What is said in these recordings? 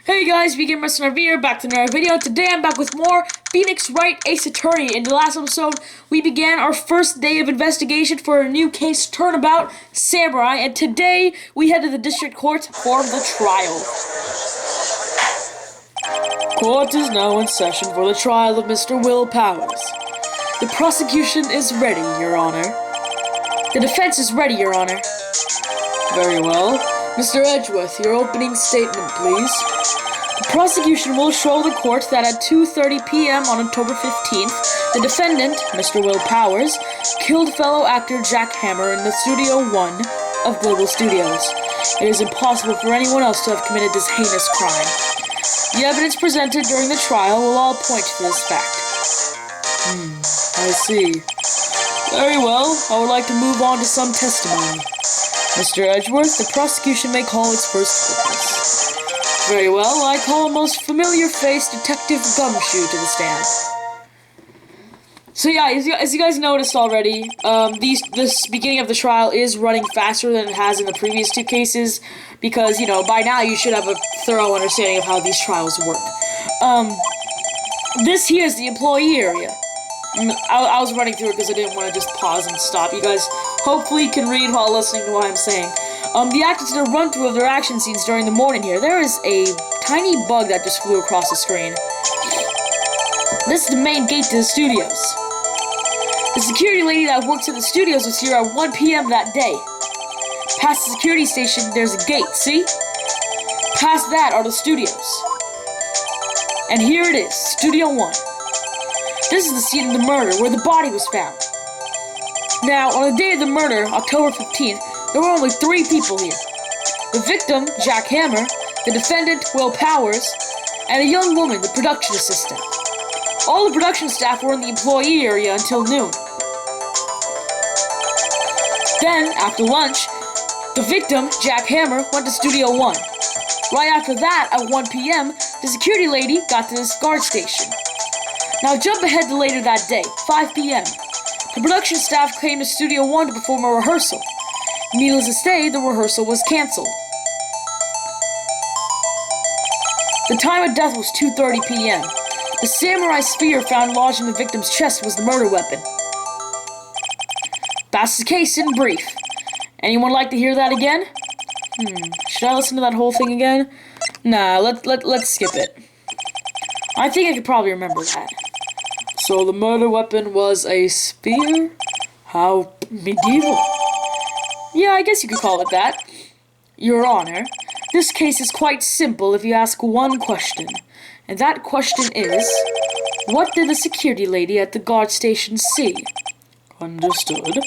Hey guys, Vegan Wrestler here, back to another video. Today I'm back with more Phoenix Wright Ace Attorney. In the last episode, we began our first day of investigation for a new case, Turnabout Samurai, and today we head to the district court for the trial. Court is now in session for the trial of Mr. Will Powers. The prosecution is ready, Your Honor. The defense is ready, Your Honor. Very well. Mr. Edgeworth, your opening statement, please. The prosecution will show the court that at 2:30 p.m. on October 15th, the defendant, Mr. Will Powers, killed fellow actor Jack Hammer in the Studio 1 of Global Studios. It is impossible for anyone else to have committed this heinous crime. The evidence presented during the trial will all point to this fact. I see. Very well, I would like to move on to some testimony. Mr. Edgeworth, the prosecution may call its first witness. Very well, I call a most familiar face, Detective Gumshoe, to the stand. So yeah, as you guys noticed already, this beginning of the trial is running faster than it has in the previous two cases, because, you know, by now you should have a thorough understanding of how these trials work. This here is the employee area. I was running through it because I didn't want to just pause and stop. You guys hopefully can read while listening to what I'm saying. The actors did a run-through of their action scenes during the morning here. There is a tiny bug that just flew across the screen. This is the main gate to the studios. The security lady that works at the studios was here at 1 p.m. that day. Past the security station, there's a gate, see? Past that are the studios. And here it is, Studio 1. This is the scene of the murder, where the body was found. Now, on the day of the murder, October 15th, there were only 3 people here. The victim, Jack Hammer, the defendant, Will Powers, and a young woman, the production assistant. All the production staff were in the employee area until noon. Then, after lunch, the victim, Jack Hammer, went to Studio 1. Right after that, at 1 p.m., the security lady got to this guard station. Now jump ahead to later that day, 5 p.m. The production staff came to Studio 1 to perform a rehearsal. Needless to say, the rehearsal was canceled. The time of death was 2:30 p.m. The samurai spear found lodged in the victim's chest was the murder weapon. That's the case in brief. Anyone like to hear that again? Should I listen to that whole thing again? Nah, let's skip it. I think I could probably remember that. So the murder weapon was a spear? How medieval. Yeah, I guess you could call it that. Your Honor, this case is quite simple if you ask one question. And that question is, what did the security lady at the guard station see? Understood.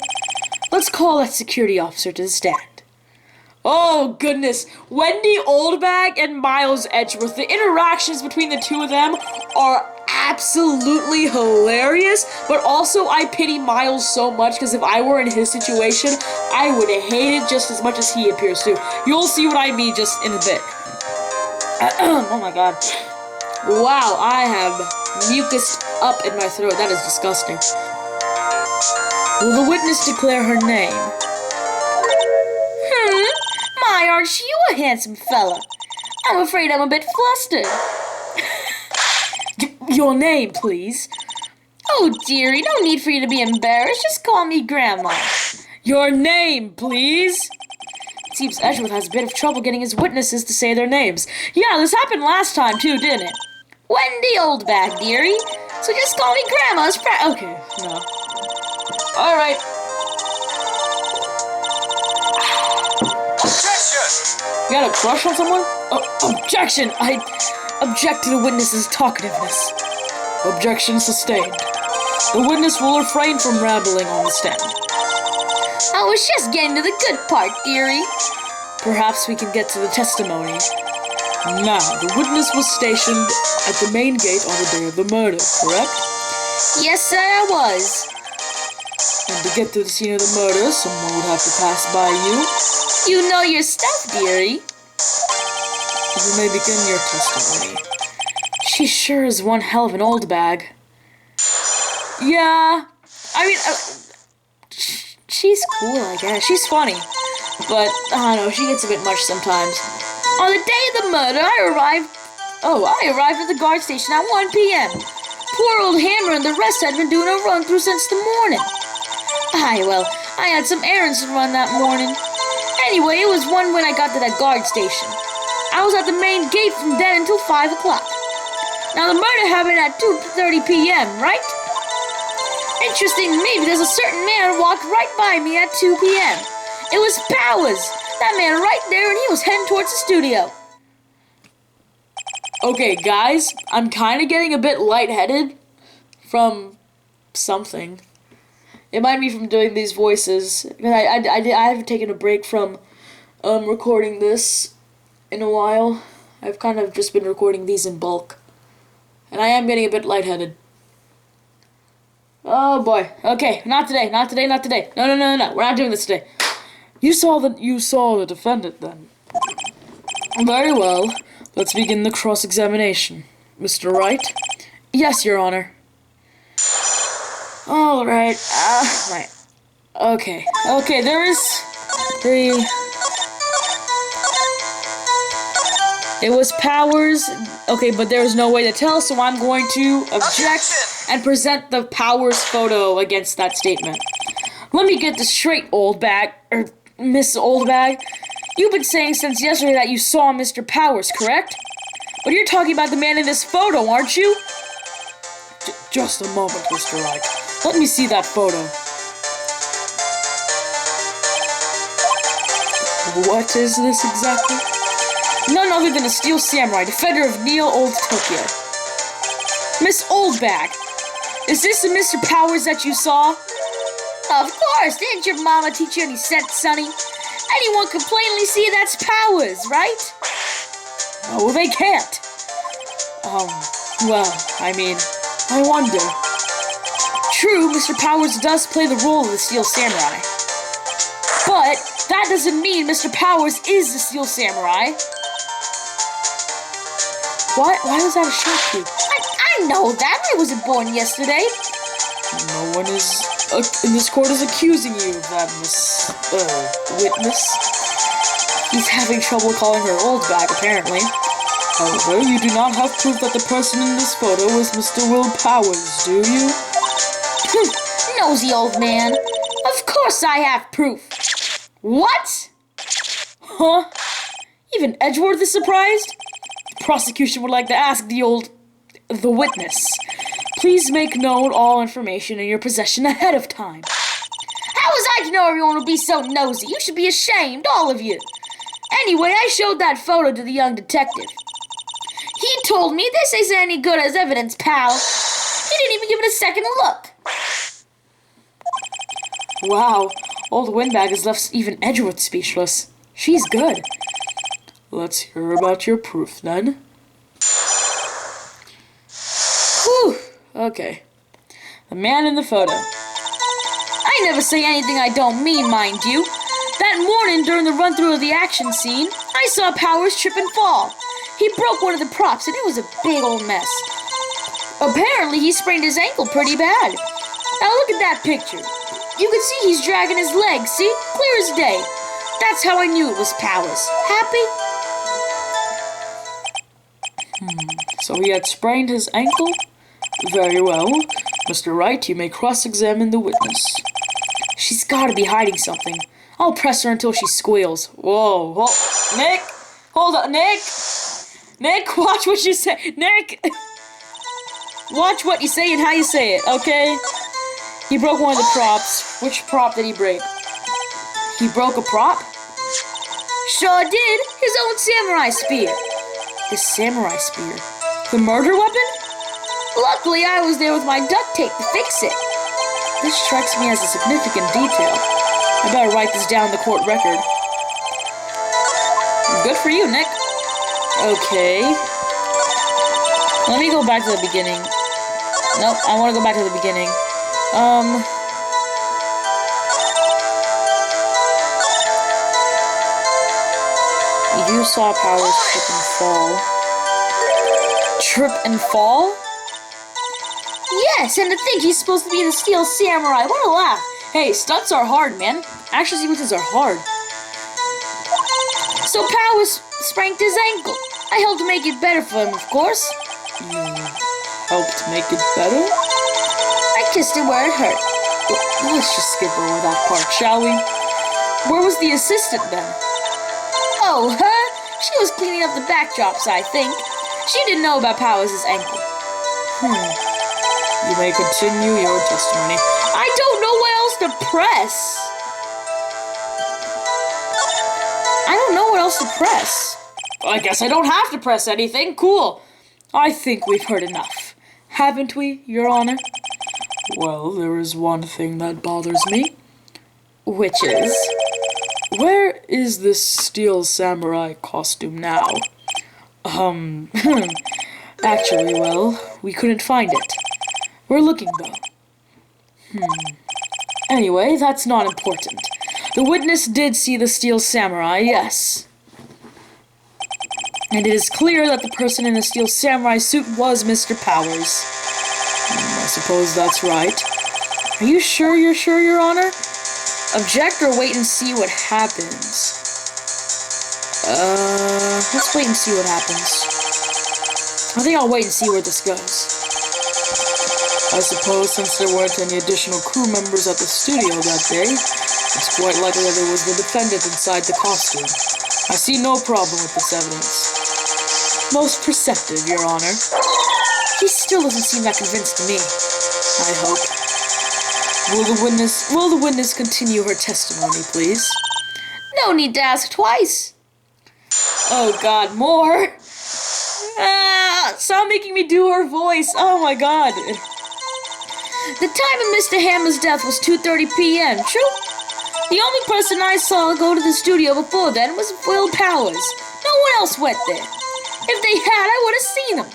Let's call that security officer to the stand. Oh, goodness. Wendy Oldbag and Miles Edgeworth. The interactions between the two of them are absolutely hilarious, but also I pity Miles so much because if I were in his situation, I would hate it just as much as he appears to. You'll see what I mean just in a bit. Oh my god. Wow, I have mucus up in my throat. That is disgusting. Will the witness declare her name? My, aren't you a handsome fella? I'm afraid I'm a bit flustered. Your name, please. Oh, dearie, no need for you to be embarrassed. Just call me Grandma. Your name, please. It seems Edgeworth has a bit of trouble getting his witnesses to say their names. Yeah, this happened last time, too, didn't it? Wendy Oldbag, dearie. So just call me Grandma. Okay, no. All right. You got a crush on someone? Objection! I object to the witness's talkativeness. Objection sustained. The witness will refrain from rambling on the stand. I was just getting to the good part, dearie. Perhaps we can get to the testimony. Now, the witness was stationed at the main gate on the day of the murder, correct? Yes, sir, I was. And to get to the scene of the murder, someone would have to pass by you. You know your stuff, dearie. You may begin your testimony. She sure is one hell of an old bag. Yeah, I mean, she's cool, I guess. She's funny. But, I don't know, she gets a bit much sometimes. On the day of the murder, I arrived Oh, I arrived at the guard station at 1 p.m. Poor old Hammer and the rest had been doing a run-through since the morning. Well, I had some errands to run that morning. Anyway, it was 1 when I got to that guard station. I was at the main gate from then until 5 o'clock. Now, the murder happened at 2:30 p.m., right? Interesting to me because a certain man walked right by me at 2 p.m. It was Powers, that man right there, and he was heading towards the studio. Okay, guys, I'm kind of getting a bit lightheaded from something. It might be from doing these voices. I haven't taken a break from recording this in a while. I've kind of just been recording these in bulk. And I am getting a bit lightheaded. Oh boy. Okay, not today. No. We're not doing this today. You saw the defendant then. Very well. Let's begin the cross-examination. Mr. Wright? Yes, Your Honor. All right. Right. Okay, there is the... It was Powers. Okay, but there is no way to tell, so I'm going to object and present the Powers photo against that statement. Let me get this straight, Miss Oldbag. You've been saying since yesterday that you saw Mr. Powers, correct? But you're talking about the man in this photo, aren't you? Just a moment, Mr. Wright. Let me see that photo. What is this exactly? None other than a Steel Samurai, defender of Neo Old Tokyo. Miss Oldbag, is this the Mr. Powers that you saw? Of course, didn't your mama teach you any sense, Sonny? Anyone can plainly see that's Powers, right? No, they can't. Well, I mean, I wonder. True, Mr. Powers does play the role of the Steel Samurai. But that doesn't mean Mr. Powers is the Steel Samurai. Why was that a shock to you? I know that. I wasn't born yesterday. No one in this court is accusing you of that, Miss Witness. He's having trouble calling her Oldbag, apparently. However, you do not have proof that the person in this photo is Mr. Will Powers, do you? Nosy old man. Of course I have proof. What? Huh? Even Edgeworth is surprised? The prosecution would like to ask the witness. Please make known all information in your possession ahead of time. How was I to know everyone would be so nosy? You should be ashamed, all of you. Anyway, I showed that photo to the young detective. He told me this isn't any good as evidence, pal. He didn't even give it a second look. Wow, old Windbag has left even Edgeworth speechless. She's good. Let's hear about your proof, then. Whew. Okay. The man in the photo. I never say anything I don't mean, mind you. That morning, during the run-through of the action scene, I saw Powers trip and fall. He broke one of the props, and it was a big old mess. Apparently, he sprained his ankle pretty bad. Now look at that picture. You can see he's dragging his legs, see? Clear as day. That's how I knew it was Powers. Happy? So he had sprained his ankle? Very well. Mr. Wright, you may cross-examine the witness. She's gotta be hiding something. I'll press her until she squeals. Whoa. Nick! Hold on, Nick! Nick, watch what you say. Nick! Watch what you say and how you say it, okay? He broke one of the props. Which prop did he break? He broke a prop? Sure did. His own samurai spear. His samurai spear? The murder weapon? Luckily, I was there with my duct tape to fix it. This strikes me as a significant detail. I better write this down in the court record. Good for you, Nick. Okay. Let me go back to the beginning. Nope, I want to go back to the beginning. You saw Powers trip and fall. Trip and fall? Yes, and to think he's supposed to be the Steel Samurai. What a laugh. Hey, stunts are hard, man. Action sequences are hard. So Powers sprained his ankle. I helped make it better for him, of course. You helped make it better? I kissed it where it hurt. Let's just skip over that part, shall we? Where was the assistant then? Oh, her? She was cleaning up the backdrops, I think. She didn't know about Powers' ankle. You may continue your testimony. I don't know what else to press. I don't know what else to press. I guess I don't have to press anything. Cool. I think we've heard enough. Haven't we, Your Honor? Well, there is one thing that bothers me. Which is? Where is this steel samurai costume now? Actually, well, we couldn't find it. We're looking, though. Anyway, that's not important. The witness did see the steel samurai, yes. And it is clear that the person in the steel samurai suit was Mr. Powers. I suppose that's right. Are you sure you're sure, Your Honor? Object or wait and see what happens? Let's wait and see what happens. I think I'll wait and see where this goes. I suppose since there weren't any additional crew members at the studio that day, it's quite likely that it was the defendant inside the costume. I see no problem with this evidence. Most perceptive, Your Honor. He still doesn't seem that convinced to me. I hope. Will the witness continue her testimony, please? No need to ask twice. Oh God, more! Stop making me do her voice. Oh my God. The time of Mr. Hammer's death was 2:30 p.m., true? The only person I saw go to the studio before then was Will Powers. No one else went there. If they had, I would have seen him.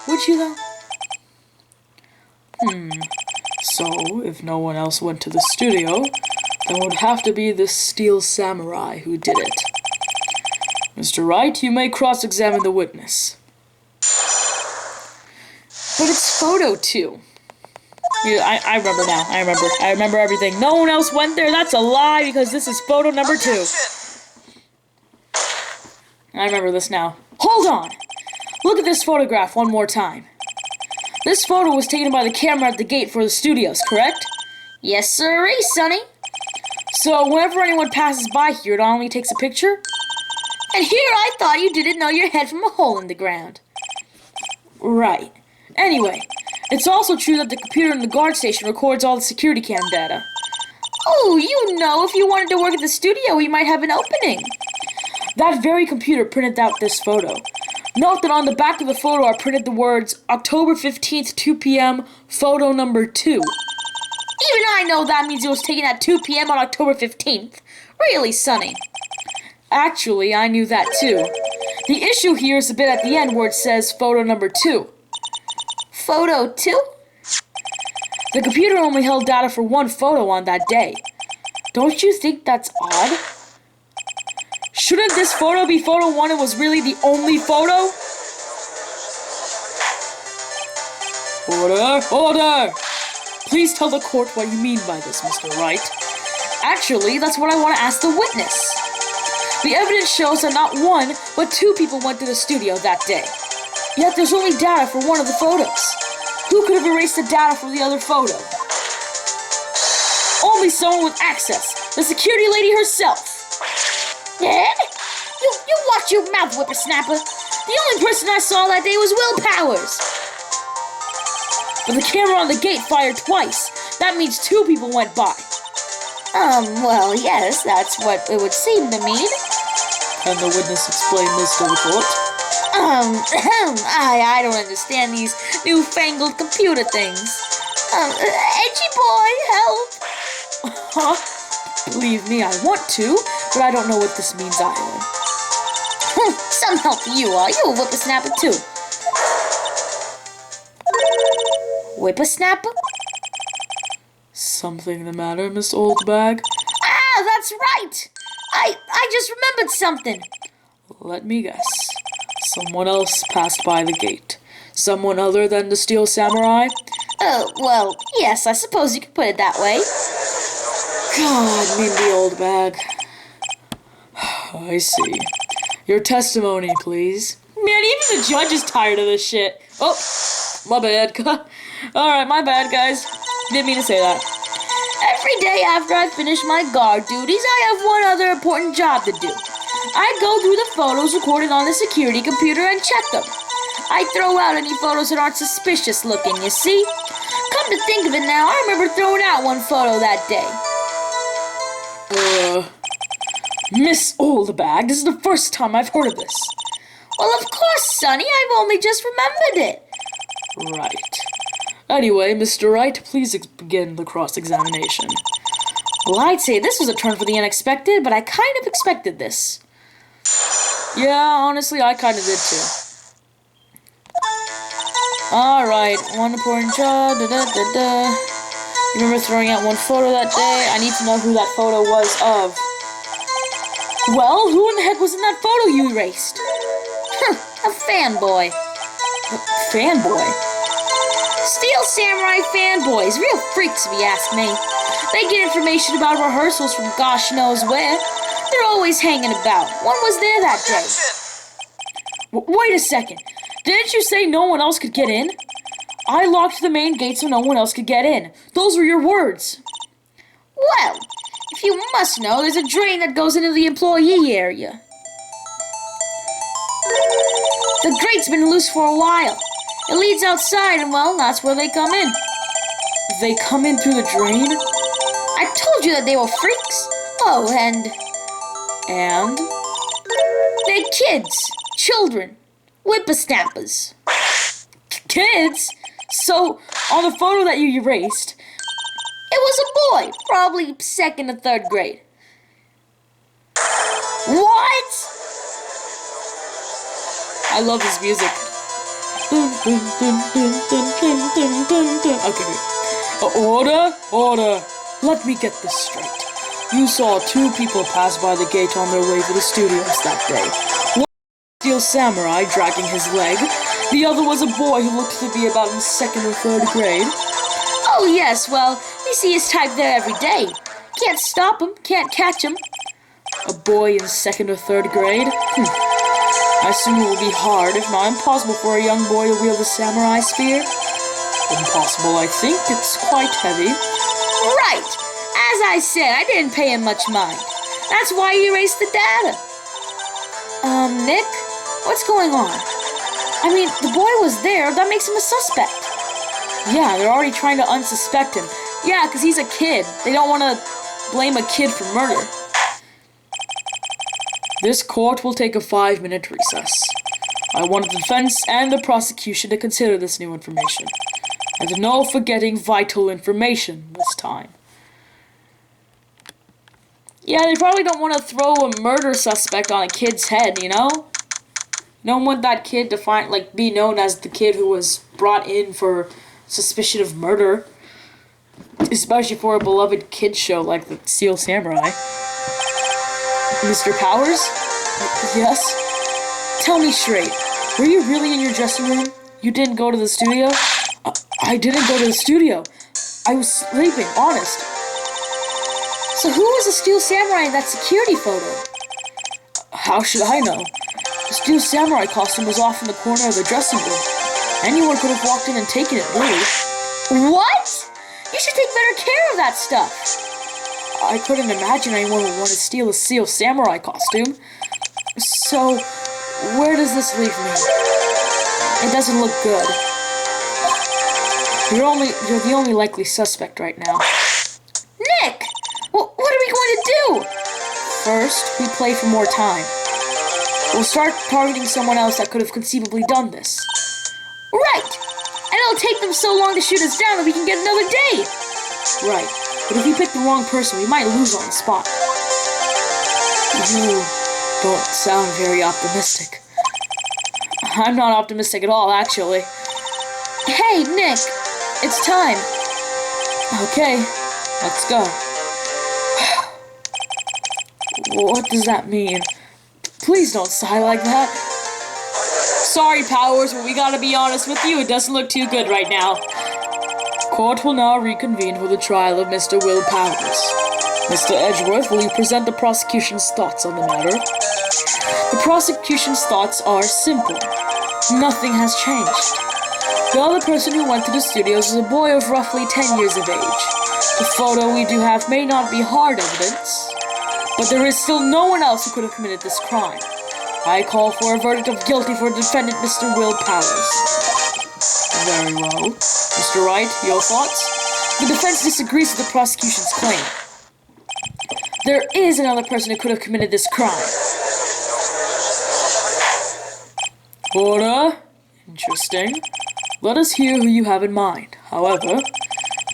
Would you though? So, if no one else went to the studio, then it would have to be this steel samurai who did it. Mr. Wright, you may cross-examine the witness. But it's photo 2. Yeah, I remember now. I remember everything. No one else went there. That's a lie because this is photo number 2. I remember this now. Hold on! Look at this photograph one more time. This photo was taken by the camera at the gate for the studios, correct? Yes, sirree, Sonny. So whenever anyone passes by here, it only takes a picture? And here I thought you didn't know your head from a hole in the ground. Right. Anyway, it's also true that the computer in the guard station records all the security cam data. Oh, you know, if you wanted to work at the studio, we might have an opening. That very computer printed out this photo. Note that on the back of the photo are printed the words, October 15th, 2 p.m., photo number 2. Even I know that means it was taken at 2 p.m. on October 15th. Really, Sonny? Actually, I knew that too. The issue here is the bit at the end where it says photo number 2. Photo 2? The computer only held data for one photo on that day. Don't you think that's odd? Shouldn't this photo be photo 1 and was really the only photo? Order! Order! Please tell the court what you mean by this, Mr. Wright. Actually, that's what I want to ask the witness. The evidence shows that not one, but 2 people went to the studio that day. Yet there's only data for one of the photos. Who could have erased the data from the other photo? Only someone with access. The security lady herself. Yeah? You watch your mouth, whippersnapper. The only person I saw that day was Will Powers. But the camera on the gate fired twice. That means 2 people went by. Well, yes, that's what it would seem to mean. Can the witness explain this to the court? I don't understand these newfangled computer things. Edgy boy, help! Huh? Believe me, I want to, but I don't know what this means either. Some help you are. You're a whippersnapper too. Whippersnapper? Something the matter, Miss Oldbag? Ah, that's right! I just remembered something. Let me guess. Someone else passed by the gate. Someone other than the Steel Samurai? Well, yes, I suppose you could put it that way. God, Mindy Oldbag. I see. Your testimony, please. Man, even the judge is tired of this shit. Oh, my bad. Alright, my bad, guys. Didn't mean to say that. Every day after I finish my guard duties, I have one other important job to do. I go through the photos recorded on the security computer and check them. I throw out any photos that aren't suspicious looking, you see? Come to think of it now, I remember throwing out one photo that day. Miss Oldbag, this is the first time I've heard of this. Well, of course, Sonny, I've only just remembered it. Right. Anyway, Mr. Wright, please begin the cross-examination. Well, I'd say this was a turn for the unexpected, but I kind of expected this. Yeah, honestly, I kind of did too. Alright, one important job, You remember throwing out one photo that day? I need to know who that photo was of. Well, who in the heck was in that photo you erased? A fanboy. Fanboy? Steel Samurai fanboys, real freaks if you ask me. They get information about rehearsals from gosh knows where. They're always hanging about. One was there that day. Wait a second. Didn't you say no one else could get in? I locked the main gate so no one else could get in. Those were your words. Well, if you must know, there's a drain that goes into the employee area. The grate's been loose for a while. It leads outside, and well, that's where they come in. They come in through the drain? I told you that they were freaks. Oh, and they're kids, children, whippersnappers. Kids? So, on the photo that you erased, it was a boy, probably 2nd or 3rd grade. What? I love this music. Okay. Order. Let me get this straight. You saw 2 people pass by the gate on their way to the studios that day. One was a Steel Samurai dragging his leg. The other was a boy who looked to be about in 2nd or 3rd grade. Oh yes, well, we see his type there every day. Can't stop him, can't catch him. A boy in 2nd or 3rd grade? I assume it will be hard, if not impossible, for a young boy to wield the samurai spear. Impossible, I think. It's quite heavy. Right! As I said, I didn't pay him much mind. That's why he erased the data. Nick? What's going on? I mean, the boy was there. That makes him a suspect. Yeah, they're already trying to unsuspect him. Yeah, because he's a kid. They don't want to blame a kid for murder. This court will take a 5-minute recess. I want the defense and the prosecution to consider this new information. And no forgetting vital information this time. Yeah, they probably don't want to throw a murder suspect on a kid's head, you know? Don't want that kid to be known as the kid who was brought in for suspicion of murder. Especially for a beloved kid show like the Steel Samurai. Mr. Powers? Yes? Tell me straight. Were you really in your dressing room? You didn't go to the studio? I didn't go to the studio. I was sleeping, honest. So who was the Steel Samurai in that security photo? How should I know? The Steel Samurai costume was off in the corner of the dressing room. Anyone could have walked in and taken it, really. What? You should take better care of that stuff. I couldn't imagine anyone would want to steal a Steel Samurai costume. So, where does this leave me? It doesn't look good. You're the only likely suspect right now. Nick! What are we going to do? First, we play for more time. We'll start targeting someone else that could have conceivably done this. Right! And it'll take them so long to shoot us down that we can get another day! Right. But if we pick the wrong person, we might lose on the spot. You don't sound very optimistic. I'm not optimistic at all, actually. Hey, Nick! It's time. Okay, let's go. What does that mean? Please don't sigh like that. Sorry, Powers, but we gotta be honest with you, it doesn't look too good right now. Court will now reconvene for the trial of Mr. Will Powers. Mr. Edgeworth, will you present the prosecution's thoughts on the matter? The prosecution's thoughts are simple. Nothing has changed. The other person who went to the studios is a boy of roughly 10 years of age. The photo we do have may not be hard evidence, but there is still no one else who could have committed this crime. I call for a verdict of guilty for defendant Mr. Will Powers. Very well. Mr. Wright, your thoughts? The defense disagrees with the prosecution's claim. There is another person who could have committed this crime. Order. Interesting. Let us hear who you have in mind. However,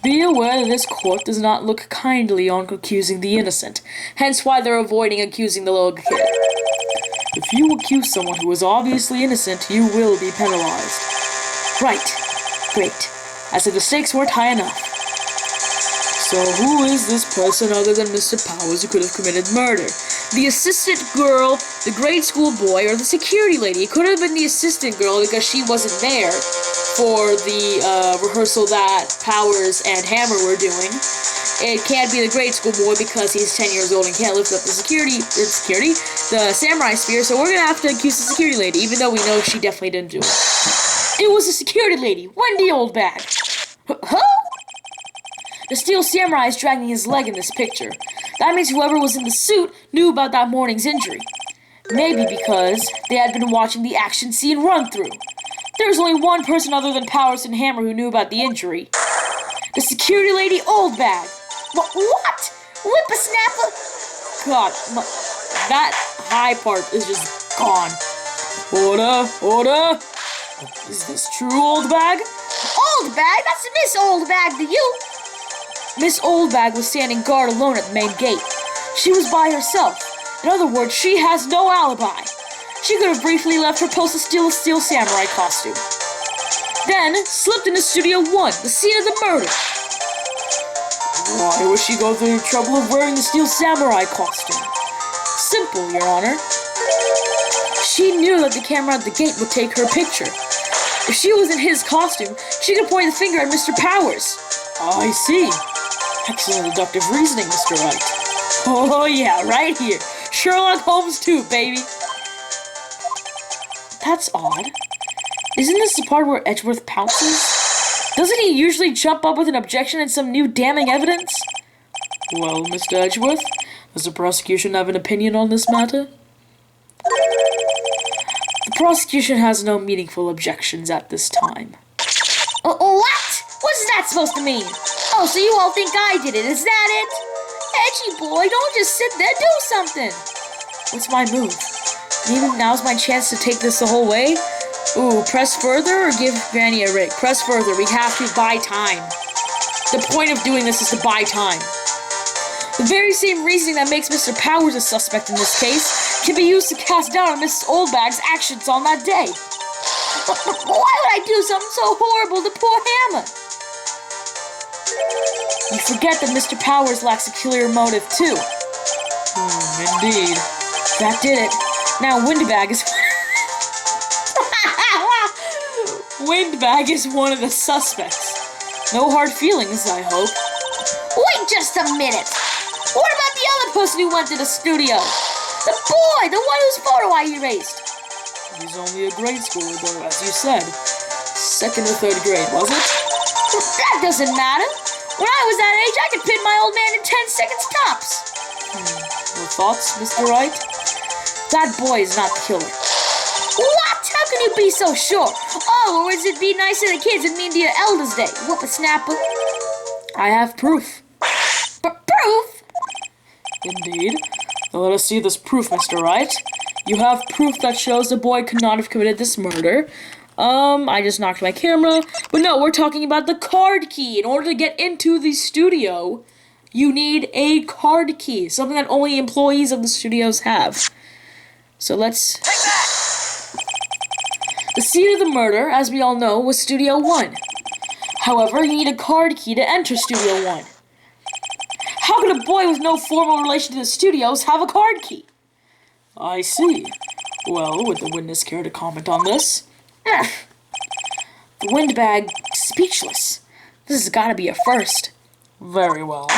be aware that this court does not look kindly on accusing the innocent, hence why they're avoiding accusing the little kid. If you accuse someone who is obviously innocent, you will be penalized. Right. Great. I said the stakes weren't high enough. So who is this person other than Mr. Powers who could have committed murder? The assistant girl, the grade school boy, or the security lady? It could have been the assistant girl because she wasn't there for the rehearsal that Powers and Hammer were doing. It can't be the grade school boy because he's 10 years old and can't lift up the the samurai spear, so we're gonna have to accuse the security lady, even though we know she definitely didn't do it. It was the security lady, Wendy Oldbag. Huh? The steel samurai is dragging his leg in this picture. That means whoever was in the suit knew about that morning's injury. Maybe because they had been watching the action scene run through. There was only one person other than Powers and Hammer who knew about the injury. The security lady Oldbag. What? Whippersnapper? God, that high part is just gone. Order. Is this true, Oldbag? Oldbag? That's Miss Oldbag to you. Miss Oldbag was standing guard alone at the main gate. She was by herself. In other words, she has no alibi. She could have briefly left her post to steal a steel samurai costume. Then, slipped into Studio 1, the scene of the murder. Why would she go through the trouble of wearing the steel samurai costume? Simple, Your Honor. She knew that the camera at the gate would take her picture. If she was in his costume, she could point the finger at Mr. Powers. I see. Excellent deductive reasoning, Mr. Wright. Oh yeah, right here. Sherlock Holmes 2, baby. That's odd. Isn't this the part where Edgeworth pounces? Doesn't he usually jump up with an objection and some new damning evidence? Well, Mr. Edgeworth, does the prosecution have an opinion on this matter? The prosecution has no meaningful objections at this time. What? What's that supposed to mean? Oh, so you all think I did it, is that it? Edgy boy, don't just sit there, do something. What's my move? Maybe now's my chance to take this the whole way? Ooh, press further or give Granny a rake? Press further, we have to buy time. The point of doing this is to buy time. The very same reasoning that makes Mr. Powers a suspect in this case can be used to cast doubt on Mrs. Oldbag's actions on that day. Why would I do something so horrible to poor Hammer? You forget that Mr. Powers lacks a clear motive, too. Indeed. That did it. Now Windbag is... Windbag is one of the suspects. No hard feelings, I hope. Wait just a minute. What about the other person who went to the studio? The boy, the one whose photo I erased. He's only a grade schooler, though, as you said. Second or third grade, was it? That doesn't matter. When I was that age, I could pin my old man in 10 seconds tops. Your thoughts, Mr. Wright? That boy is not the killer. What? How can you be so sure? Oh, or is it be nice to the kids and mean to your elders' day? Whippersnapper. I have proof. Proof? Indeed. Now let us see this proof, Mr. Wright. You have proof that shows the boy could not have committed this murder. I just knocked my camera. But no, we're talking about the card key. In order to get into the studio, you need a card key. Something that only employees of the studios have. So let's... The scene of the murder, as we all know, was Studio 1. However, you need a card key to enter Studio 1. How could a boy with no formal relation to the studios have a card key? I see. Well, would the witness care to comment on this? The Windbag, speechless. This has got to be a first. Very well.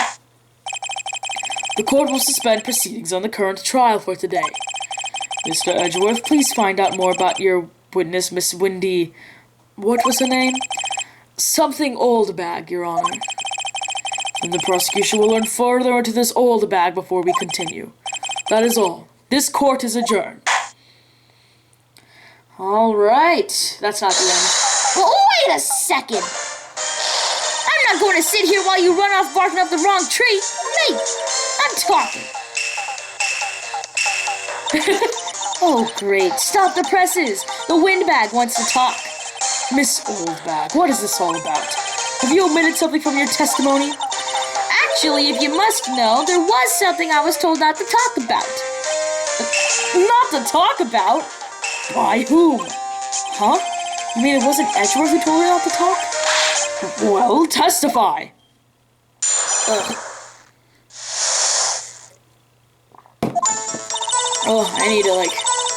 The court will suspend proceedings on the current trial for today. Mr. Edgeworth, please find out more about your witness, Miss Windy... What was her name? Something Old Bag, Your Honor. Then the prosecution will learn further into this old bag before we continue. That is all. This court is adjourned. All right. That's not the end. Well, wait a second. I'm not going to sit here while you run off barking up the wrong tree. Me, I'm talking. Oh, great. Stop the presses. The windbag wants to talk. Miss Oldbag, what is this all about? Have you omitted something from your testimony? Actually, if you must know, there was something I was told not to talk about. Not to talk about? By whom? Huh? You mean it wasn't Edgeworth who told her not to talk? Well, testify. Ugh. Oh,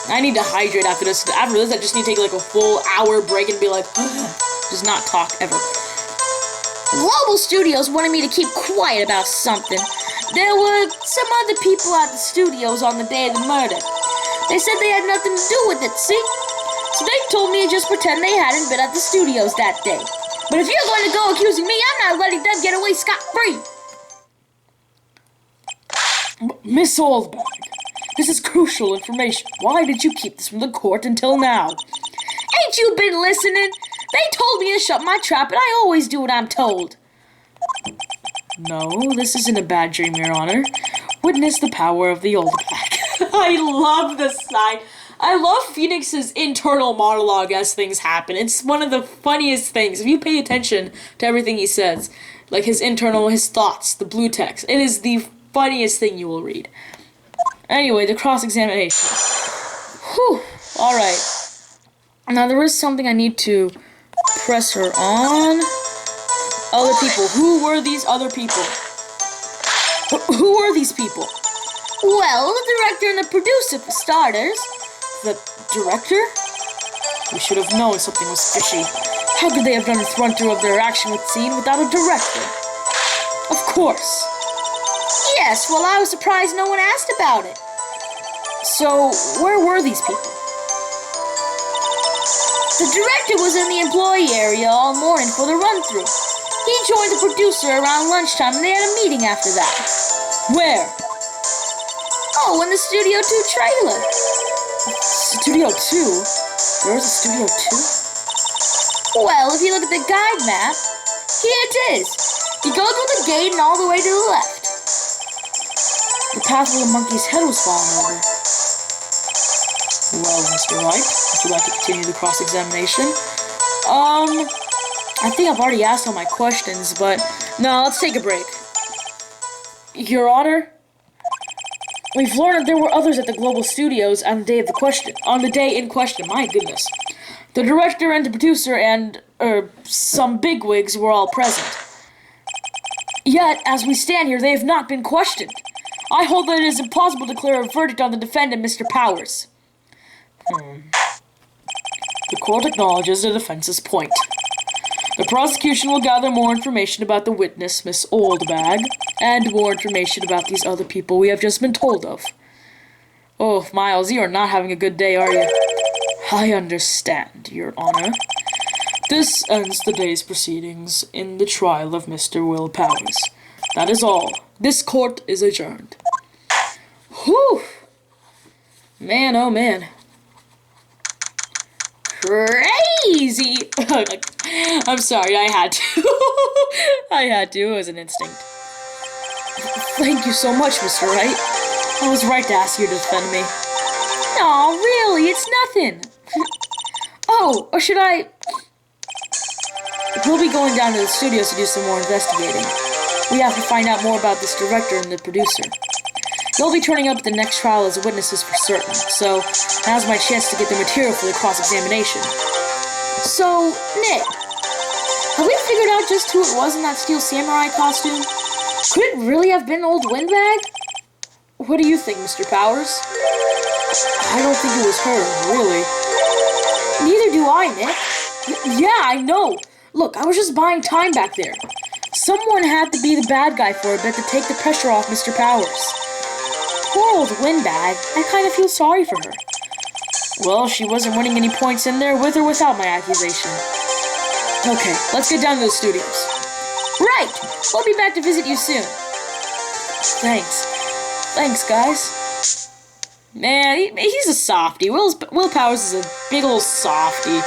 I need to hydrate after this. After this, I just need to take like a full hour break and be like, just not talk ever. Global Studios wanted me to keep quiet about something. There were some other people at the studios on the day of the murder. They said they had nothing to do with it, see? So they told me to just pretend they hadn't been at the studios that day. But if you're going to go accusing me, I'm not letting them get away scot-free. Miss Oldbag, this is crucial information. Why did you keep this from the court until now? Ain't you been listening? They told me to shut my trap, and I always do what I'm told. No, this isn't a bad dream, Your Honor. Witness the power of the Oldbag. I love this side. I love Phoenix's internal monologue as things happen. It's one of the funniest things. If you pay attention to everything he says, like his thoughts, the blue text, it is the funniest thing you will read. Anyway, the cross-examination. Whew. Alright. Now, there is something I need to press her on. Other people. Who were these other people? Who were these people? Well, the director and the producer, for starters. The director? We should have known something was fishy. How could they have done a run-through of their action with scene without a director? Of course. Yes, well, I was surprised no one asked about it. So, where were these people? The director was in the employee area all morning for the run-through. He joined the producer around lunchtime, and they had a meeting after that. Where? Oh, in the Studio 2 trailer. Studio 2? There was a Studio 2? Well, if you look at the guide map, here it is. You go through the gate and all the way to the left. The path where the monkey's head was falling over. Well, Mr. Wright, would you like to continue the cross-examination? I think I've already asked all my questions, but no, let's take a break. Your Honor, we've learned that there were others at the Global Studios on the day of the question. On the day in question, my goodness. The director and the producer and, some bigwigs were all present. Yet, as we stand here, they have not been questioned. I hold that it is impossible to declare a verdict on the defendant, Mr. Powers. The court acknowledges the defense's point. The prosecution will gather more information about the witness, Miss Oldbag, and more information about these other people we have just been told of. Oh, Miles, you are not having a good day, are you? I understand, Your Honor. This ends the day's proceedings in the trial of Mr. Will Powers. That is all. This court is adjourned. Whew! Man, oh man. Crazy! I'm sorry, I had to. I had to, it was an instinct. Thank you so much, Mr. Wright. I was right to ask you to defend me. No, really, it's nothing. Oh, or should I... We'll be going down to the studios to do some more investigating. We have to find out more about this director and the producer. They'll be turning up at the next trial as witnesses for certain, so now's my chance to get the material for the cross-examination. So, Nick, have we figured out just who it was in that steel samurai costume? Could it really have been old Windbag? What do you think, Mr. Powers? I don't think it was her, really. Neither do I, Nick. Yeah, I know. Look, I was just buying time back there. Someone had to be the bad guy for a bit to take the pressure off Mr. Powers. Poor old Windbag. I kind of feel sorry for her. Well, she wasn't winning any points in there with or without my accusation. Okay, let's get down to the studios. Right! We'll be back to visit you soon. Thanks. Thanks, guys. Man, he's a softie. Will Powers is a big ol' softie.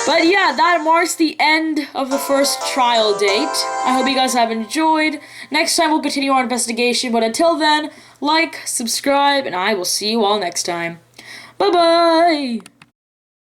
But yeah, that marks the end of the first trial date. I hope you guys have enjoyed. Next time we'll continue our investigation, but until then, like, subscribe, and I will see you all next time. Bye-bye!